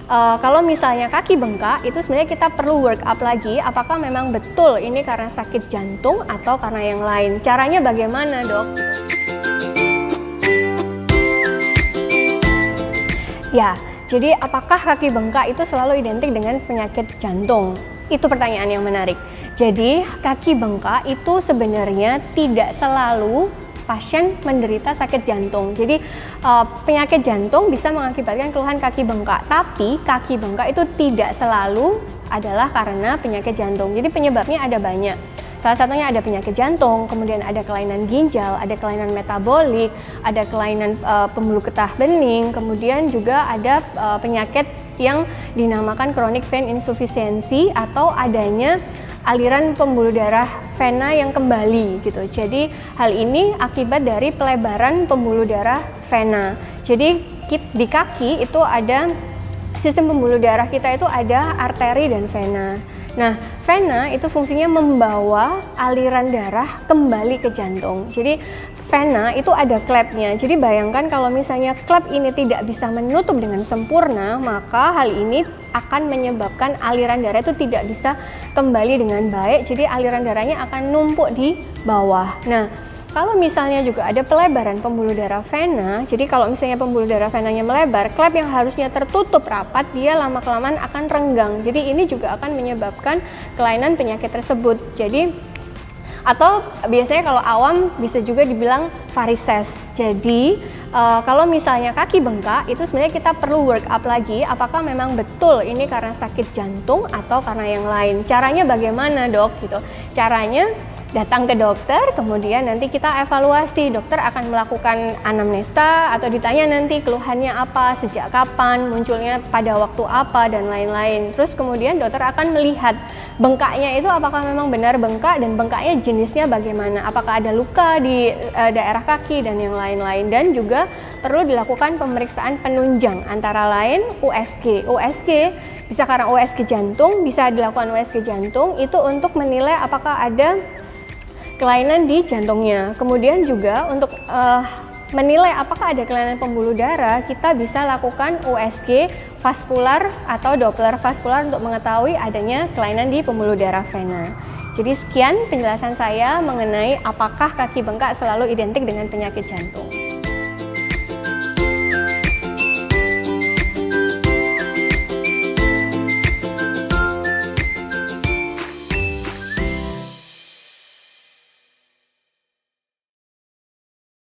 kalau misalnya kaki bengkak, itu sebenarnya kita perlu work up lagi, apakah memang betul ini karena sakit jantung atau karena yang lain. Caranya bagaimana, dok? Ya, jadi apakah kaki bengkak itu selalu identik dengan penyakit jantung? Itu pertanyaan yang menarik. Jadi, kaki bengkak itu sebenarnya tidak selalu pasien menderita sakit jantung. Jadi penyakit jantung bisa mengakibatkan keluhan kaki bengkak, tapi kaki bengkak itu tidak selalu adalah karena penyakit jantung. Jadi penyebabnya ada banyak. Salah satunya ada penyakit jantung, kemudian ada kelainan ginjal, ada kelainan metabolik, ada kelainan pembuluh getah bening, kemudian juga ada penyakit yang dinamakan chronic vein insufficiency atau adanya aliran pembuluh darah vena yang kembali gitu. Jadi hal ini akibat dari pelebaran pembuluh darah vena. Jadi di kaki itu ada sistem pembuluh darah kita itu ada arteri dan vena. Nah, vena itu fungsinya membawa aliran darah kembali ke jantung. Jadi vena itu ada klepnya. Jadi bayangkan kalau misalnya klep ini tidak bisa menutup dengan sempurna, maka hal ini akan menyebabkan aliran darah itu tidak bisa kembali dengan baik. Jadi aliran darahnya akan numpuk di bawah. Nah, kalau misalnya juga ada pelebaran pembuluh darah vena, jadi kalau misalnya pembuluh darah venanya melebar, klep yang harusnya tertutup rapat, dia lama-kelamaan akan renggang. Jadi ini juga akan menyebabkan kelainan penyakit tersebut. Jadi atau biasanya kalau awam bisa juga dibilang varises. Jadi kalau misalnya kaki bengkak, itu sebenarnya kita perlu work up lagi, apakah memang betul ini karena sakit jantung atau karena yang lain. Caranya bagaimana, dok? Gitu. Caranya datang ke dokter, kemudian nanti kita evaluasi. Dokter akan melakukan anamnesa atau ditanya nanti keluhannya apa, sejak kapan, munculnya pada waktu apa, dan lain-lain. Terus kemudian dokter akan melihat bengkaknya itu apakah memang benar bengkak dan bengkaknya jenisnya bagaimana, apakah ada luka di daerah kaki dan yang lain-lain. Dan juga perlu dilakukan pemeriksaan penunjang, antara lain USG. USG bisa karena USG jantung, bisa dilakukan USG jantung itu untuk menilai apakah ada kelainan di jantungnya. Kemudian juga untuk menilai apakah ada kelainan pembuluh darah, kita bisa lakukan USG vaskular atau Doppler vaskular untuk mengetahui adanya kelainan di pembuluh darah vena. Jadi sekian penjelasan saya mengenai apakah kaki bengkak selalu identik dengan penyakit jantung.